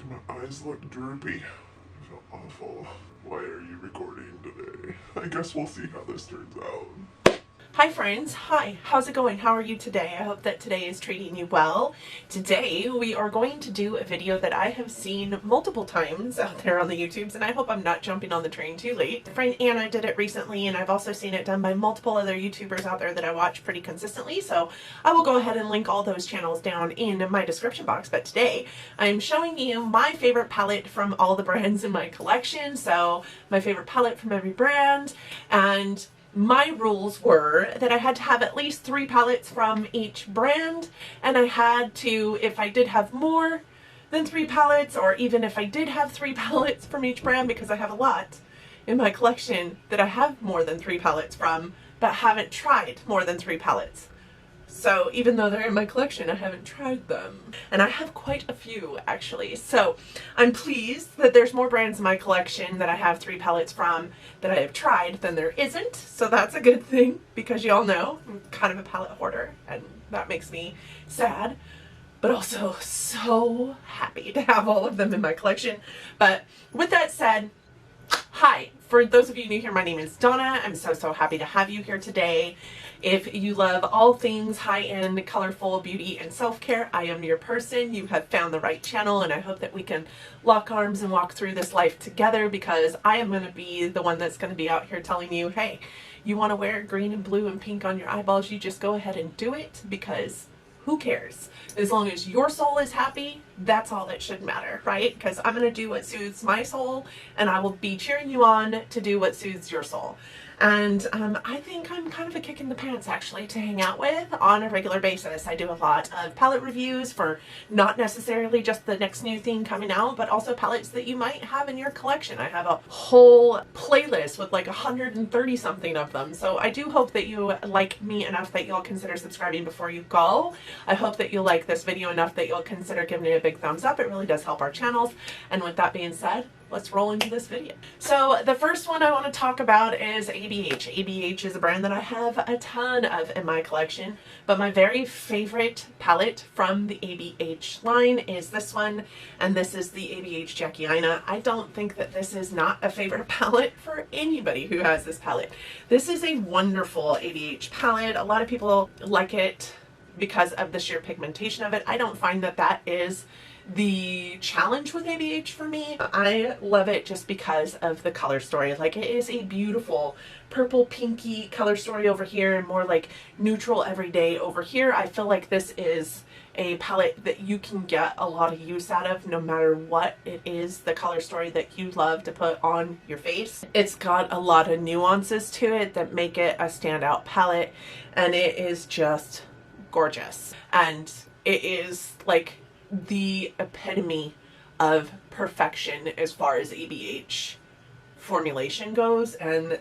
My eyes look droopy. I feel awful. Why are you recording today? I guess we'll see how this turns out. Hi friends, hi, how's it going? How are you today? I hope that today is treating you well. Today we are going to do a video that I have seen multiple times out there on the YouTubes, and I hope I'm not jumping on the train too late. My friend Anna did it recently, and I've also seen it done by multiple other YouTubers out there that I watch pretty consistently, so I will go ahead and link all those channels down in my description box. But today I'm showing you my favorite palette from all the brands in my collection, so my favorite palette from every brand. And my rules were that I had to have at least 3 palettes from each brand, and I had to, if I did have more than 3 palettes, or even if I did have 3 palettes from each brand, because I have a lot in my collection that I have more than 3 palettes from, but haven't tried more than 3 palettes. So even though they're in my collection, I haven't tried them. And I have quite a few, actually. So I'm pleased that there's more brands in my collection that I have 3 palettes from that I have tried than there isn't. So that's a good thing, because y'all know I'm kind of a palette hoarder, and that makes me sad, but also so happy to have all of them in my collection. But with that said, hi, for those of you new here, my name is Donna. I'm so happy to have you here today. If you love all things high-end, colorful beauty and self-care, I am your person. You have found the right channel, and I hope that we can lock arms and walk through this life together, because I am going to be the one that's going to be out here telling you, hey, you want to wear green and blue and pink on your eyeballs, you just go ahead and do it, because who cares? As long as your soul is happy, that's all that should matter, right? Because I'm going to do what soothes my soul, and I will be cheering you on to do what soothes your soul. And I think I'm kind of a kick in the pants, actually, to hang out with on a regular basis. I do a lot of palette reviews for not necessarily just the next new thing coming out, but also palettes that you might have in your collection. I have a whole playlist with like 130 something of them. So I do hope that you like me enough that you'll consider subscribing before you go. I hope that you'll like this video enough that you'll consider giving it a big thumbs up. It really does help our channels. And with that being said, let's roll into this video. So the first one I want to talk about is ABH. ABH is a brand that I have a ton of in my collection, but my very favorite palette from the ABH line is this one, and this is the ABH Jackie Aina. I don't think that this is not a favorite palette for anybody who has this palette. This is a wonderful ABH palette. A lot of people like it because of the sheer pigmentation of it. I don't find that that is the challenge with ABH for me. I love it just because of the color story. Like, it is a beautiful purple pinky color story over here, and more like neutral everyday over here. I feel like this is a palette that you can get a lot of use out of, no matter what it is, the color story that you love to put on your face. It's got a lot of nuances to it that make it a standout palette, and it is just gorgeous. And it is like the epitome of perfection as far as ABH formulation goes. And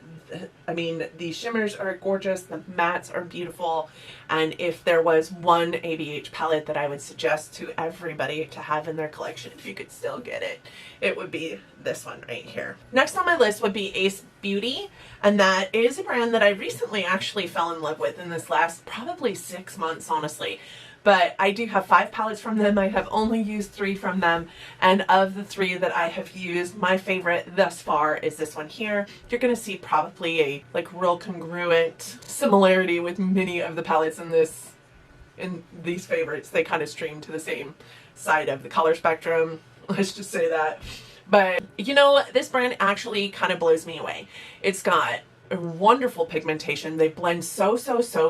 I mean, the shimmers are gorgeous, the mattes are beautiful, and if there was one ABH palette that I would suggest to everybody to have in their collection, if you could still get it, it would be this one right here. Next on my list would be e.l.f. Beauty, and that is a brand that I recently actually fell in love with in this last probably 6 months, honestly. But I do have 5 palettes from them. I have only used 3 from them. And of the 3 that I have used, my favorite thus far is this one here. You're going to see probably a like real congruent similarity with many of the palettes in these favorites. They kind of stream to the same side of the color spectrum. Let's just say that. But you know, this brand actually kind of blows me away. It's got wonderful pigmentation. They blend so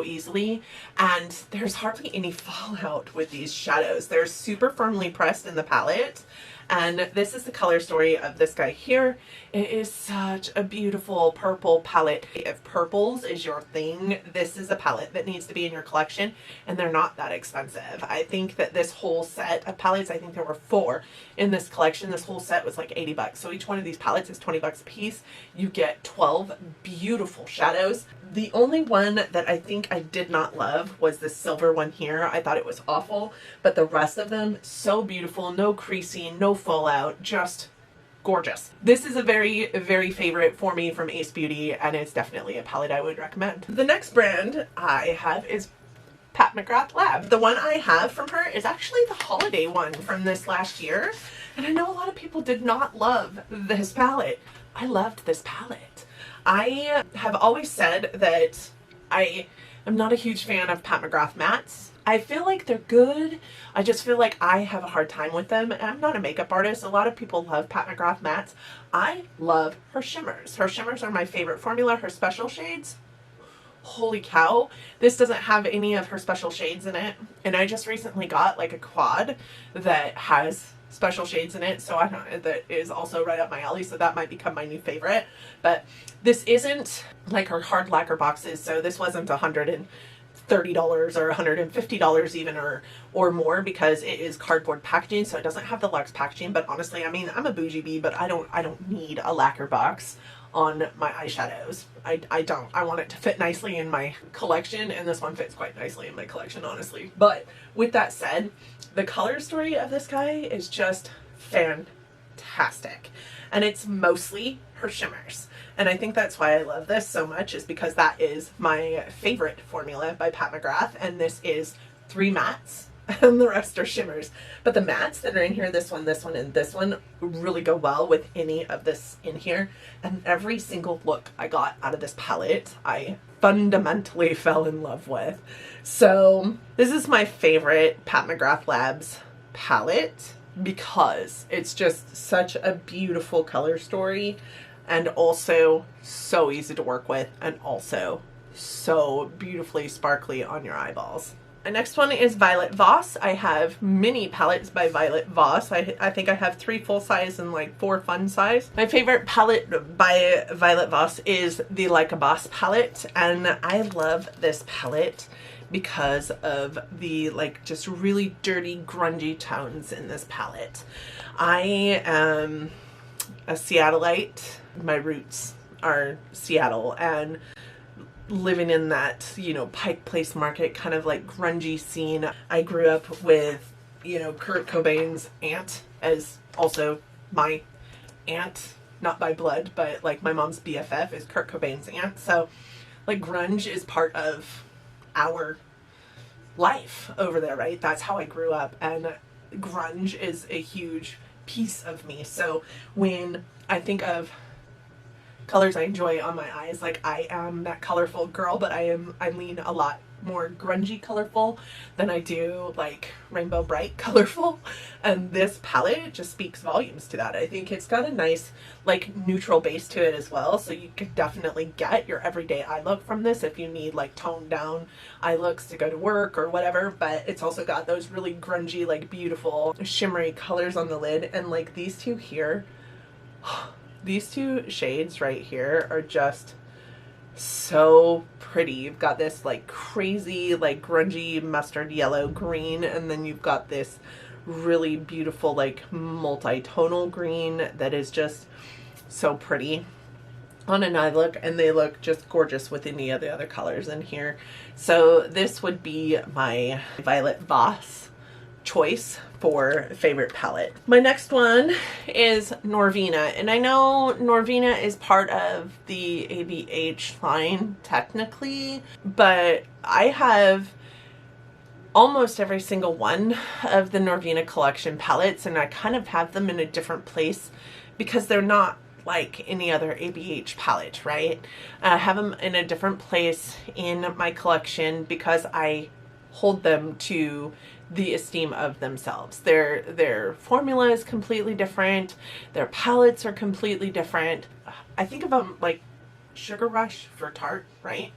easily, and there's hardly any fallout with these shadows. They're super firmly pressed in the palette, and this is the color story of this guy here. It is such a beautiful purple palette. If purples is your thing, this is a palette that needs to be in your collection, and they're not that expensive. I think that this whole set of palettes, I think there were 4 in this collection. This whole set was like 80 bucks. So each one of these palettes is 20 bucks a piece. You get 12 beautiful shadows. The only one that I think I did not love was the silver one here. I thought it was awful, but the rest of them, so beautiful. No creasing, no fallout, just gorgeous. This is a very favorite for me from e.l.f. Beauty, and it's definitely a palette I would recommend. The next brand I have is Pat McGrath Lab. The one I have from her is actually the holiday one from this last year. And I know a lot of people did not love this palette. I loved this palette. I have always said that I am not a huge fan of Pat McGrath mattes. I feel like they're good. I just feel like I have a hard time with them. And I'm not a makeup artist. A lot of people love Pat McGrath mattes. I love her shimmers. Her shimmers are my favorite formula. Her special shades, holy cow. This doesn't have any of her special shades in it. And I just recently got like a quad that has special shades in it, so I don't, that is also right up my alley, so that might become my new favorite. But this isn't like her hard lacquer boxes, so this wasn't $130 or $150 even or more, because it is cardboard packaging, so it doesn't have the luxe packaging. But honestly, I mean, I'm a bougie bee, but I don't need a lacquer box on my eyeshadows. I don't. I want it to fit nicely in my collection, and this one fits quite nicely in my collection, honestly. But with that said, the color story of this guy is just fantastic. And it's mostly her shimmers. And I think that's why I love this so much, is because that is my favorite formula by Pat McGrath. And this is 3 mattes and the rest are shimmers. But the mattes that are in here, this one, and this one, really go well with any of this in here. And every single look I got out of this palette, I fundamentally fell in love with. So this is my favorite Pat McGrath Labs palette because it's just such a beautiful color story, and also so easy to work with, and also so beautifully sparkly on your eyeballs. The next one is Violet Voss. I have mini palettes by Violet Voss. I think I have 3 full size and like 4 fun size. My favorite palette by Violet Voss is the Like a Boss palette, and I love this palette because of the like just really dirty grungy tones in this palette. I am a Seattleite. My roots are Seattle, and living in that, you know, Pike Place Market kind of like grungy scene. I grew up with, you know, Kurt Cobain's aunt as also my aunt, not by blood, but like my mom's BFF is Kurt Cobain's aunt. So like grunge is part of our life over there, right? That's how I grew up, and grunge is a huge piece of me. So when I think of colors I enjoy on my eyes, like I am that colorful girl, but I lean a lot more grungy colorful than I do like rainbow bright colorful, and this palette just speaks volumes to that. I think it's got a nice like neutral base to it as well, so you could definitely get your everyday eye look from this if you need like toned down eye looks to go to work or whatever. But it's also got those really grungy, like beautiful shimmery colors on the lid, and like these two here, these 2 shades right here are just so pretty. You've got this like crazy like grungy mustard yellow green, and then you've got this really beautiful like multi-tonal green that is just so pretty on an eye look, and they look just gorgeous with any of the other colors in here. So this would be my Violet Voss choice for favorite palette. My next one is Norvina, and I know Norvina is part of the ABH line technically, but I have almost every single one of the Norvina collection palettes, and I kind of have them in a different place because they're not like any other ABH palette, right? I have them in a different place in my collection because I hold them to the esteem of themselves. Their formula is completely different. Their palettes are completely different. I think of them like Sugar Rush for Tarte, right?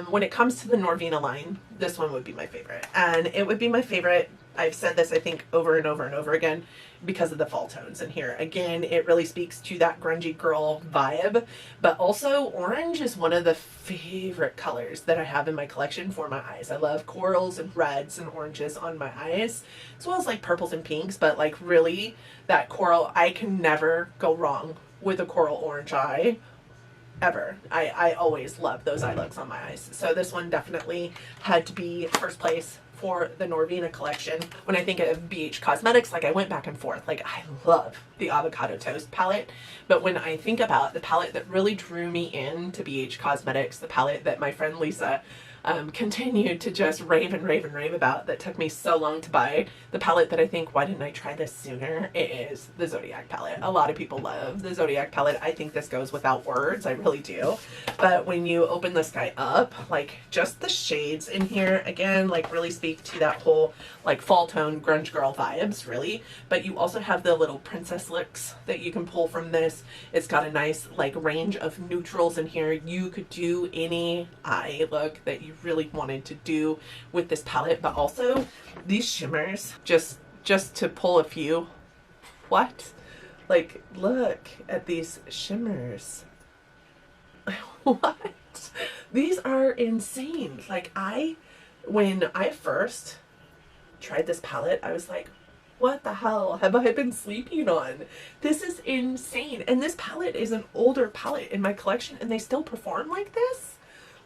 When it comes to the Norvina line, this one would be my favorite. And it would be my favorite, I've said this I think over and over and over again, because of the fall tones in here. Again, it really speaks to that grungy girl vibe, but also orange is one of the favorite colors that I have in my collection for my eyes. I love corals and reds and oranges on my eyes, as well as like purples and pinks, but like really that coral, I can never go wrong with a coral orange eye. Ever. I always love those eye looks on my eyes. So this one definitely had to be first place for the Norvina collection. When I think of BH Cosmetics, like I went back and forth. Like I love the Avocado Toast palette, but when I think about the palette that really drew me into BH Cosmetics, the palette that my friend Lisa continue to just rave and rave and rave about, that took me so long to buy. The palette that I think, why didn't I try this sooner, is the Zodiac palette. A lot of people love the Zodiac palette. I think this goes without words, I really do. But when you open this guy up, like just the shades in here, again, like really speak to that whole like fall tone grunge girl vibes, really. But you also have the little princess looks that you can pull from this. It's got a nice like range of neutrals in here. You could do any eye look that you really wanted to do with this palette, but also these shimmers, just to pull a few. What? Like, look at these shimmers. What? These are insane. Like, when I first tried this palette, I was like, what the hell have I been sleeping on? This is insane. And this palette is an older palette in my collection, and they still perform like this.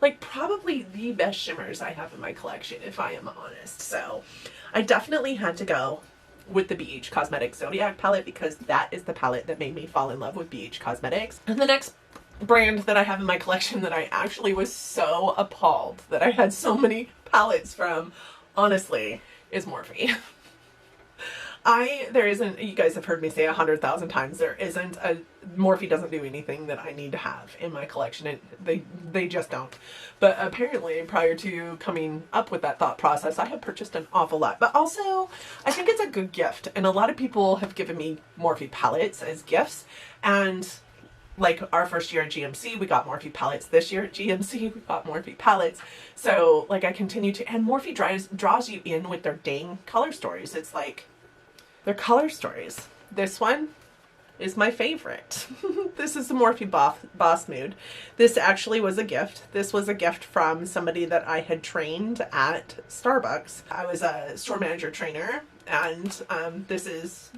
Like, probably the best shimmers I have in my collection, if I am honest. So I definitely had to go with the BH Cosmetics Zodiac palette, because that is the palette that made me fall in love with BH Cosmetics. And the next brand that I have in my collection that I actually was so appalled that I had so many palettes from, honestly, is Morphe. There isn't, you guys have heard me say 100,000 times, there isn't a, Morphe doesn't do anything that I need to have in my collection. They just don't. But apparently, prior to coming up with that thought process, I have purchased an awful lot. But also, I think it's a good gift. And a lot of people have given me Morphe palettes as gifts. And like our first year at GMC, we got Morphe palettes. This year at GMC, we got Morphe palettes. So like I continue to, and Morphe draws you in with their dang color stories. It's like, they're color stories. This one is my favorite. This is the Morphe Boss Mood. This actually was a gift. This was a gift from somebody that I had trained at Starbucks. I was a store manager trainer, and this is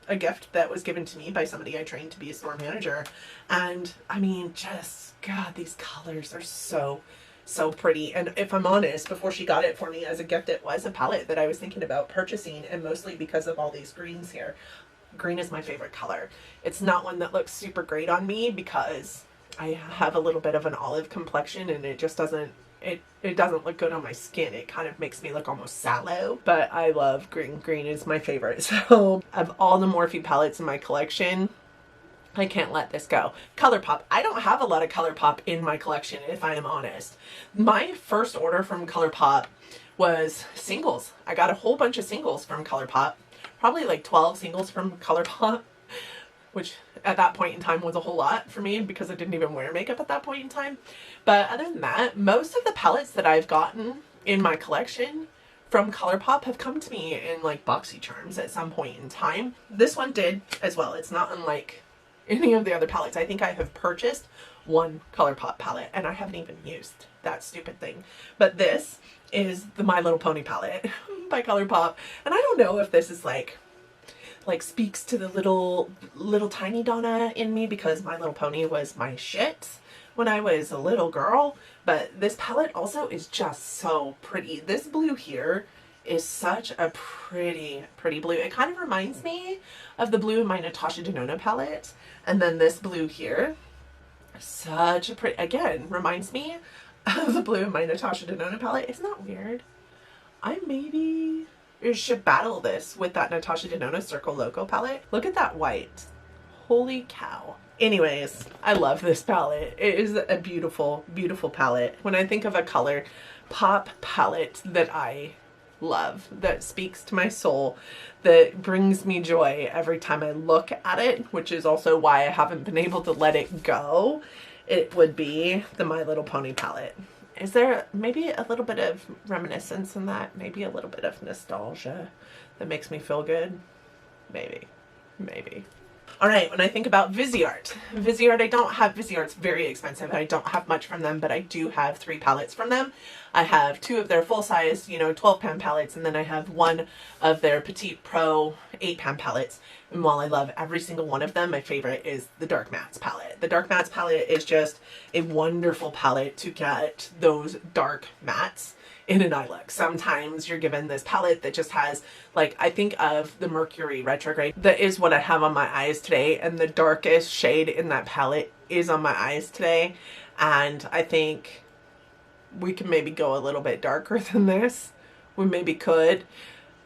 a gift that was given to me by somebody I trained to be a store manager. And I mean, just, God, these colors are so pretty. And if I'm honest, before she got it for me as a gift, it was a palette that I was thinking about purchasing, and mostly because of all these greens here. Green is my favorite color. It's not one that looks super great on me because I have a little bit of an olive complexion, and it just doesn't, it doesn't look good on my skin. It kind of makes me look almost sallow, but I love green. Green is my favorite. So of all the Morphe palettes in my collection, I can't let this go. Colourpop. I don't have a lot of Colourpop in my collection, if I am honest. My first order from Colourpop was singles. I got a whole bunch of singles from Colourpop. Probably like 12 singles from Colourpop, which at that point in time was a whole lot for me because I didn't even wear makeup at that point in time. But other than that, most of the palettes that I've gotten in my collection from Colourpop have come to me in like BoxyCharms at some point in time. This one did as well. It's not unlike any of the other palettes. I think I have purchased one Colourpop palette and I haven't even used that stupid thing. But this is the My Little Pony palette by Colourpop. And I don't know if this is like speaks to the little tiny Donna in me, because My Little Pony was my shit when I was a little girl. But this palette also is just so pretty. This blue here is such a pretty blue. It kind of reminds me of the blue in my Natasha Denona palette. And then this blue here, such a pretty, again, reminds me of the blue in my Natasha Denona palette. Isn't that weird? I maybe should battle this with that Natasha Denona Circle Loco palette. Look at that white. Holy cow. Anyways, I love this palette. It is a beautiful, beautiful palette. When I think of a Colourpop palette that I love, that speaks to my soul, that brings me joy every time I look at it, which is also why I haven't been able to let it go, it would be the My Little Pony palette. Is there maybe a little bit of reminiscence in that? Maybe a little bit of nostalgia that makes me feel good? Maybe. All right, when I think about Viseart, I don't have, Viseart's very expensive. I don't have much from them, but I do have 3 palettes from them. I have 2 of their full-size, 12-pan palettes, and then I have 1 of their Petite Pro 8-pan palettes. And while I love every single one of them, my favorite is the Dark Mattes palette. The Dark Mattes palette is just a wonderful palette to get those dark mattes in an eye look. Sometimes you're given this palette that just has, like, I think of the Mercury retrograde. That is what I have on my eyes today, and the darkest shade in that palette is on my eyes today. And I think we can maybe go a little bit darker than this. We maybe could.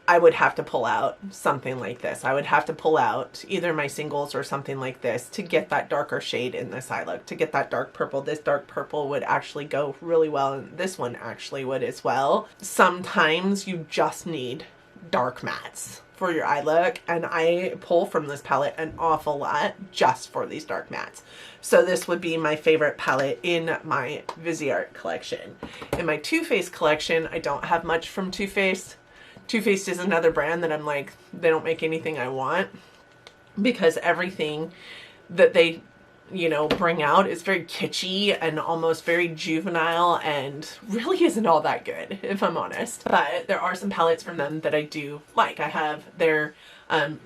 I would have to pull out something like this. I would have to pull out either my singles or something like this to get that darker shade in this eye look, to get that dark purple. This dark purple would actually go really well, and this one actually would as well. Sometimes you just need dark mattes for your eye look, and I pull from this palette an awful lot just for these dark mattes. So this would be my favorite palette in my Viseart collection. In my Too Faced collection, I don't have much from Too Faced. Too Faced is another brand that I'm like, they don't make anything I want, because everything that they, you know, bring out is very kitschy and almost very juvenile and really isn't all that good, if I'm honest. But there are some palettes from them that I do like. I have their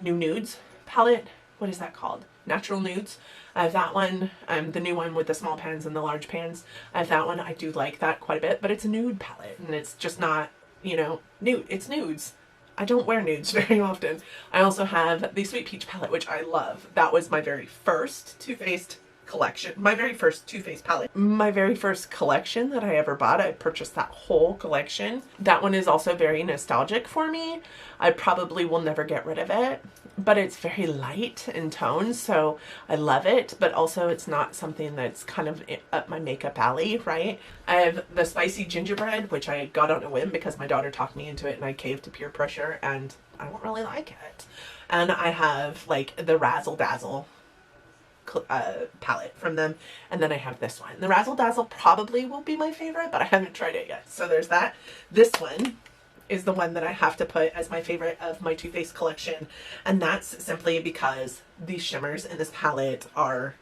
New Nudes palette. What is that called? Natural Nudes. I have that one, the new one with the small pans and the large pans. I have that one. I do like that quite a bit, but it's a nude palette and it's just not, you know, nude. It's nudes. I don't wear nudes very often. I also have the Sweet Peach palette, which I love. That was my very first Too Faced collection. My very first Too Faced palette. My very first collection that I ever bought. I purchased that whole collection. That one is also very nostalgic for me. I probably will never get rid of it, but it's very light in tone, so I love it, but also it's not something that's kind of up my makeup alley, right? I have the Spicy Gingerbread, which I got on a whim because my daughter talked me into it and I caved to peer pressure, and I don't really like it. And I have like the Razzle Dazzle palette from them, and then I have this one. The Razzle Dazzle probably will be my favorite, but I haven't tried it yet. So there's that. This one is the one that I have to put as my favorite of my Too Faced collection, and that's simply because the shimmers in this palette are,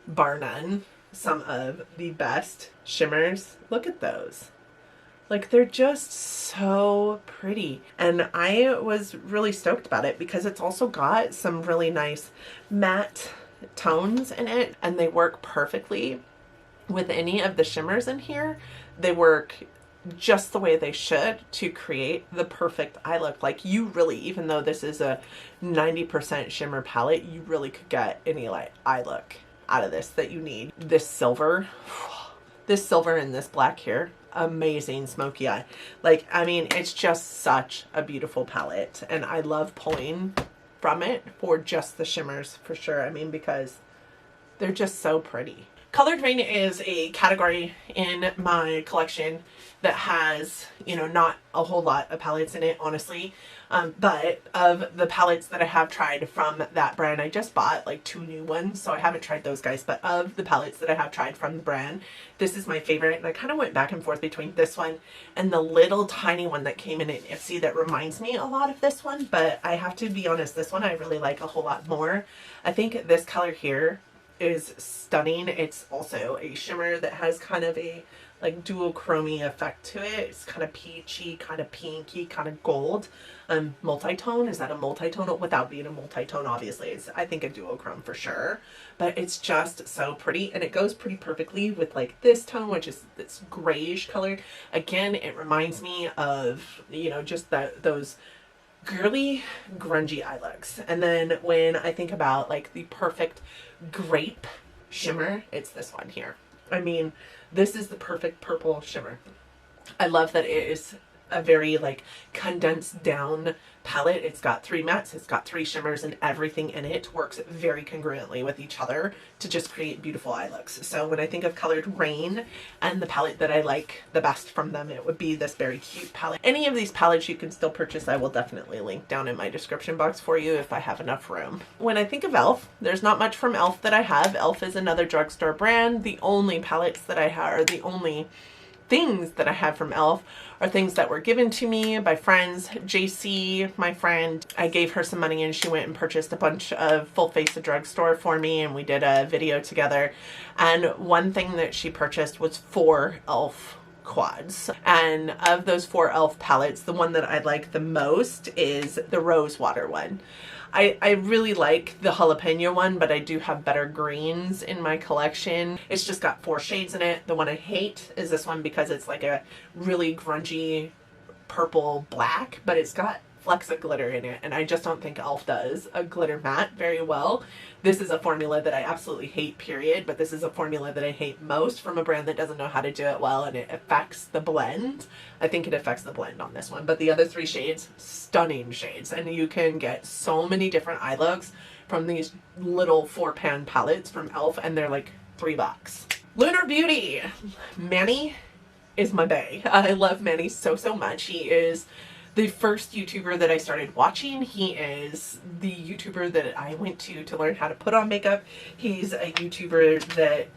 bar none, some of the best shimmers. Look at those. Like, they're just so pretty, and I was really stoked about it because it's also got some really nice matte tones in it, and they work perfectly with any of the shimmers in here. They work just the way they should to create the perfect eye look. Like, you really, even though this is a 90% shimmer palette, you really could get any like eye look out of this that you need. This silver and this black here, amazing smoky eye. Like, I mean, it's just such a beautiful palette, and I love pulling from it for just the shimmers for sure. I mean, because they're just so pretty. Colored Raine is a category in my collection that has, you know, not a whole lot of palettes in it, honestly. But of the palettes that I have tried from that brand, I just bought like 2 new ones, so I haven't tried those guys. But of the palettes that I have tried from the brand, this is my favorite. And I kind of went back and forth between this one and the little tiny one that came in an Ipsy that reminds me a lot of this one. But I have to be honest, this one I really like a whole lot more. I think this color here is stunning. It's also a shimmer that has kind of a like duochrome effect to it. It's kind of peachy, kind of pinky, kind of gold. Multi-tone. Is that a multi-tone? Without being a multi-tone, obviously. It's, I think, a duochrome for sure. But it's just so pretty, and it goes pretty perfectly with like this tone, which is this grayish color. Again, it reminds me of, you know, just those girly, grungy eye looks. And then when I think about like the perfect grape shimmer, it's this one here. I mean, this is the perfect purple shimmer. I love that it is a very like condensed down palette. It's got 3 mattes, it's got 3 shimmers, and everything in it works very congruently with each other to just create beautiful eye looks. So when I think of Colored Raine and the palette that I like the best from them, it would be this very cute palette. Any of these palettes you can still purchase. I will definitely link down in my description box for you if I have enough room. When I think of e.l.f., there's not much from e.l.f. that I have. e.l.f. is another drugstore brand. The only palettes that I have, or the only things that I have from e.l.f. are things that were given to me by friends. JC, my friend, I gave her some money and she went and purchased a bunch of Full Face drugstore for me, and we did a video together. And one thing that she purchased was 4 e.l.f. quads. And of those 4 e.l.f. palettes, the one that I like the most is the Rose Water one. I really like the jalapeno one, but I do have better greens in my collection. It's just got 4 shades in it. The one I hate is this one because it's like a really grungy purple black, but it's got flecks of glitter in it, and I just don't think e.l.f. does a glitter matte very well. This is a formula that I absolutely hate, period, but this is a formula that I hate most from a brand that doesn't know how to do it well, and it affects the blend. I think it affects the blend on this one, but the other 3 shades, stunning shades, and you can get so many different eye looks from these little 4-pan palettes from e.l.f., and they're like $3. Lunar Beauty. Manny is my bae. I love Manny so much. He is the first YouTuber that I started watching. He is the YouTuber that I went to learn how to put on makeup. He's a YouTuber that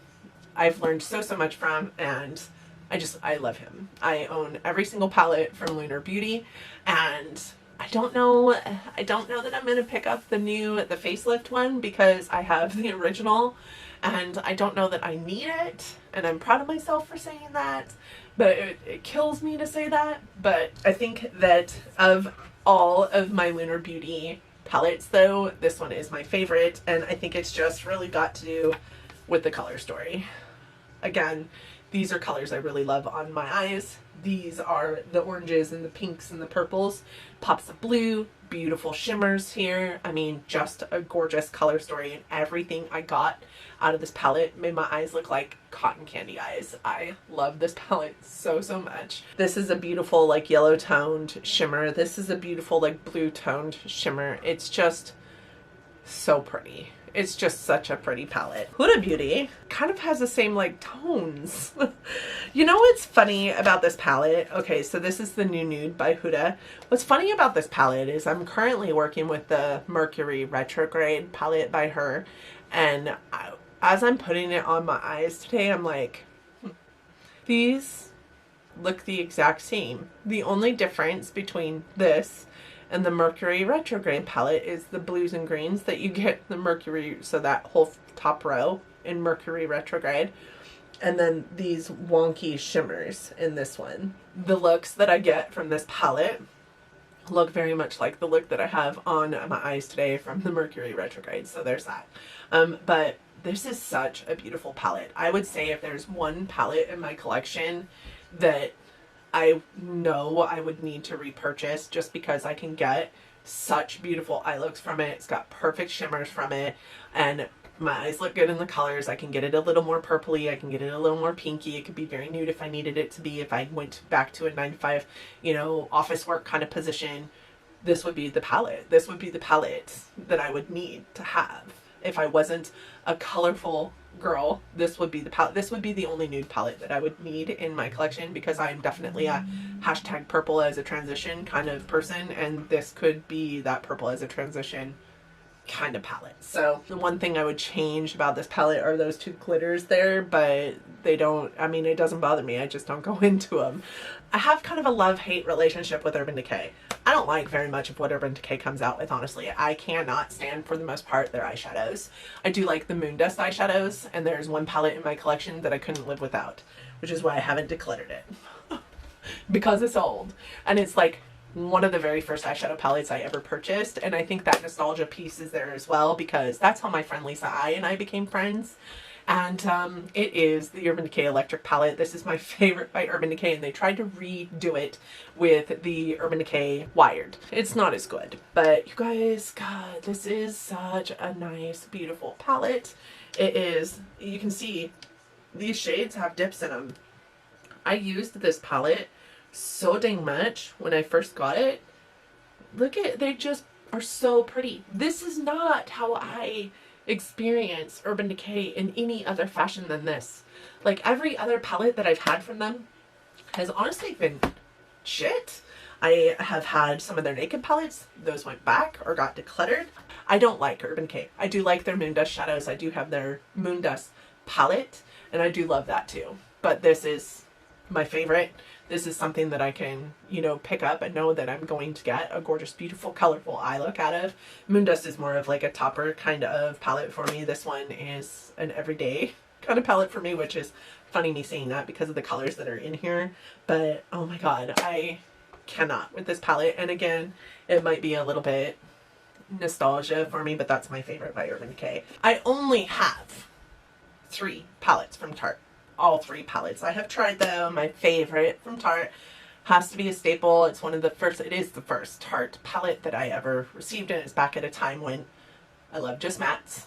I've learned so much from, and I love him. I own every single palette from Lunar Beauty, and I don't know that I'm gonna pick up the facelift one because I have the original, and I don't know that I need it, and I'm proud of myself for saying that, but it kills me to say that. But I think that of all of my Lunar Beauty palettes though, this one is my favorite, and I think it's just really got to do with the color story. Again, these are colors I really love on my eyes. These are the oranges and the pinks and the purples, pops of blue, beautiful shimmers here. I mean, just a gorgeous color story, and everything I got out of this palette made my eyes look like cotton candy eyes. I love this palette so much. This is a beautiful like yellow toned shimmer. This is a beautiful like blue toned shimmer. It's just so pretty. It's just such a pretty palette. Huda Beauty kind of has the same like tones. You know what's funny about this palette? Okay, so this is the new Nude by Huda. What's funny about this palette is I'm currently working with the Mercury Retrograde palette by her, and as I'm putting it on my eyes today, I'm like, these look the exact same. The only difference between this and the Mercury Retrograde palette is the blues and greens that you get the Mercury, so that whole top row in Mercury Retrograde, and then these wonky shimmers in this one. The looks that I get from this palette look very much like the look that I have on my eyes today from the Mercury Retrograde, so there's that. But this is such a beautiful palette. I would say if there's one palette in my collection that I know I would need to repurchase just because I can get such beautiful eye looks from it. It's got perfect shimmers from it, and my eyes look good in the colors. I can get it a little more purpley. I can get it a little more pinky. It could be very nude if I needed it to be. If I went back to a 9-to-5, you know, office work kind of position, this would be the palette. This would be the palette that I would need to have. If I wasn't a colorful girl, this would be the palette. This would be the only nude palette that I would need in my collection, because I'm definitely a hashtag purple as a transition kind of person, and this could be that purple as a transition kind of palette. So the one thing I would change about this palette are those 2 glitters there, but they don't, I mean, it doesn't bother me. I just don't go into them. I have kind of a love-hate relationship with Urban Decay. I don't like very much of what Urban Decay comes out with, honestly. I cannot stand, for the most part, their eyeshadows. I do like the Moondust eyeshadows, and there's one palette in my collection that I couldn't live without, which is why I haven't decluttered it. Because it's old. And it's like one of the very first eyeshadow palettes I ever purchased, and I think that nostalgia piece is there as well, because that's how my friend Lisa and I became friends. And it is the Urban Decay Electric palette. This is my favorite by Urban Decay, and they tried to redo it with the Urban Decay Wired. It's not as good, but you guys, God, this is such a nice, beautiful palette. It is, you can see these shades have dips in them. I used this palette so dang much when I first got it. Look at, they just are so pretty. This is not how I experience Urban Decay in any other fashion than this. Like, every other palette that I've had from them has honestly been shit. I have had some of their naked palettes. Those went back or got decluttered. I don't like Urban Decay. I do like their Moondust shadows. I do have their Moondust palette, and I do love that too. But this is my favorite. This is something that I can, you know, pick up and know that I'm going to get a gorgeous, beautiful, colorful eye look out of. Moondust is more of like a topper kind of palette for me. This one is an everyday kind of palette for me, which is funny me saying that because of the colors that are in here. But oh my God, I cannot with this palette. And again, it might be a little bit nostalgia for me, but that's my favorite by Urban Decay. I only have 3 palettes from Tarte. All 3 palettes I have tried though. My favorite from Tarte Has to be a staple. It's one of the first, it is the first Tarte palette that I ever received, and it's back at a time when I love just mattes.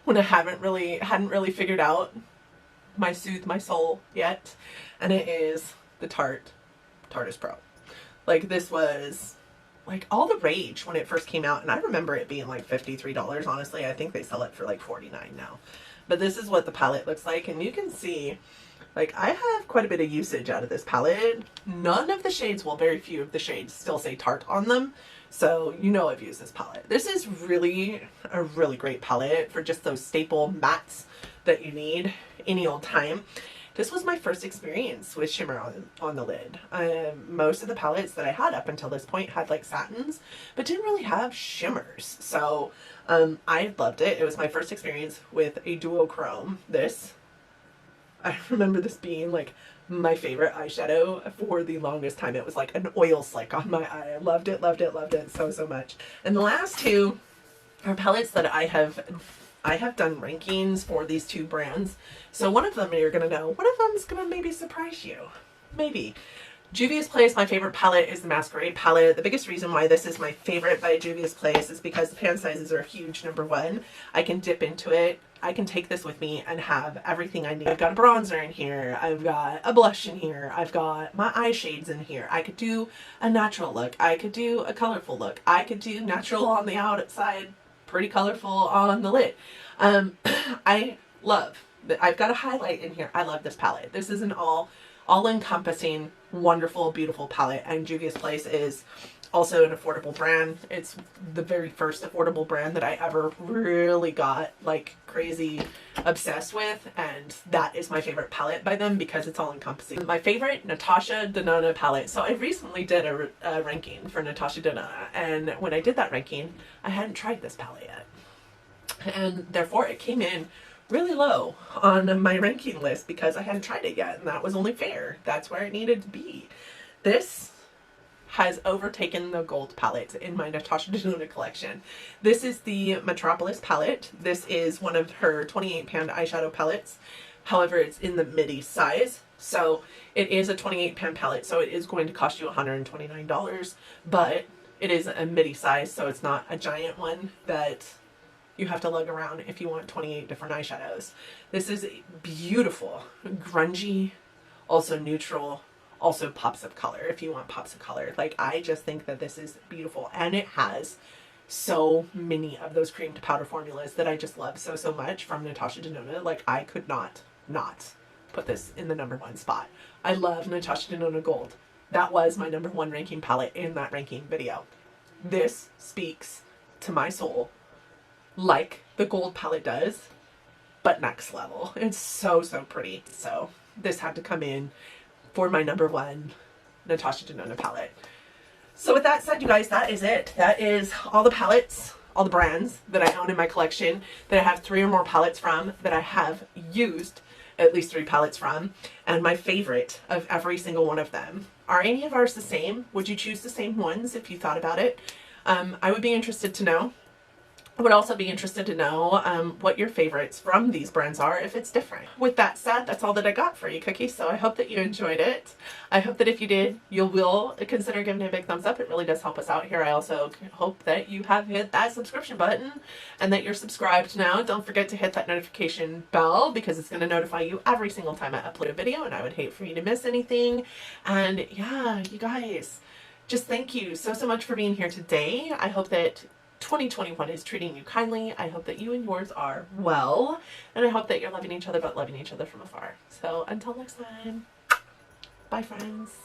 When I hadn't really figured out my Soothe My Soul yet. And it is the Tarte Pro. Like, this was like all the rage when it first came out, and I remember it being like $53, honestly. I think they sell it for like $49 now. But this is what the palette looks like, and you can see, like, I have quite a bit of usage out of this palette. None of the shades, well, very few of the shades still say Tarte on them. So, you know, I've used this palette. This is really a really great palette for just those staple mattes that you need any old time. This was my first experience with shimmer on the lid. Most of the palettes that I had up until this point had like satins, but didn't really have shimmers. So I loved it. It was my first experience with a duochrome. I remember this being like my favorite eyeshadow for the longest time. It was like an oil slick on my eye. I loved it, loved it, loved it so much. And the last two are palettes that I have done rankings for these two brands. So one of them you're going to know. One of them is going to maybe surprise you. Maybe. Juvias Place, my favorite palette, is the Masquerade palette. The biggest reason why this is my favorite by Juvias Place is because the pan sizes are huge, number one. I can dip into it. I can take this with me and have everything I need. I've got a bronzer in here. I've got a blush in here. I've got my eye shades in here. I could do a natural look. I could do a colorful look. I could do natural on the outside, pretty colorful on the lid. I love that. I've got a highlight in here. I love this palette. This is an all-encompassing, wonderful, beautiful palette, and Juvias Place is also an affordable brand. It's the very first affordable brand that I ever really got like crazy obsessed with, and that is my favorite palette by them because it's all encompassing. My favorite Natasha Denona palette. So I recently did a ranking for Natasha Denona, and when I did that ranking, I hadn't tried this palette yet, and therefore it came in really low on my ranking list because I hadn't tried it yet, and that was only fair. That's where it needed to be. This has overtaken the gold palette in my Natasha Denona collection. This is the Metropolis palette. This is one of her 28-pan eyeshadow palettes. However, it's in the midi size. So it is a 28-pan palette, so it is going to cost you $129, but it is a midi size, so it's not a giant one that you have to lug around if you want 28 different eyeshadows. This is beautiful, grungy, also neutral, also pops of color if you want pops of color. Like, I just think that this is beautiful, and it has so many of those cream to powder formulas that I just love so much from Natasha Denona. Like, I could not put this in the #1 spot. I love Natasha Denona Gold. That was my #1 ranking palette in that ranking video. This speaks to my soul like the gold palette does, but next level. It's so pretty. So this had to come in for my #1 Natasha Denona palette. So with that said, you guys, that is it. That is all the palettes, all the brands that I own in my collection, that I have 3 or more palettes from, that I have used at least 3 palettes from, and my favorite of every single one of them. Are any of ours the same? Would you choose the same ones if you thought about it? I would be interested to know. I would also be interested to know what your favorites from these brands are, if it's different. With that said, that's all that I got for you, Cookie. So I hope that you enjoyed it. I hope that if you did, you will consider giving it a big thumbs up. It really does help us out here. I also hope that you have hit that subscription button and that you're subscribed now. Don't forget to hit that notification bell because it's going to notify you every single time I upload a video, and I would hate for you to miss anything. And yeah, you guys, just thank you so much for being here today. I hope that 2021 is treating you kindly. I hope that you and yours are well, and I hope that you're loving each other, but loving each other from afar. So until next time, bye friends.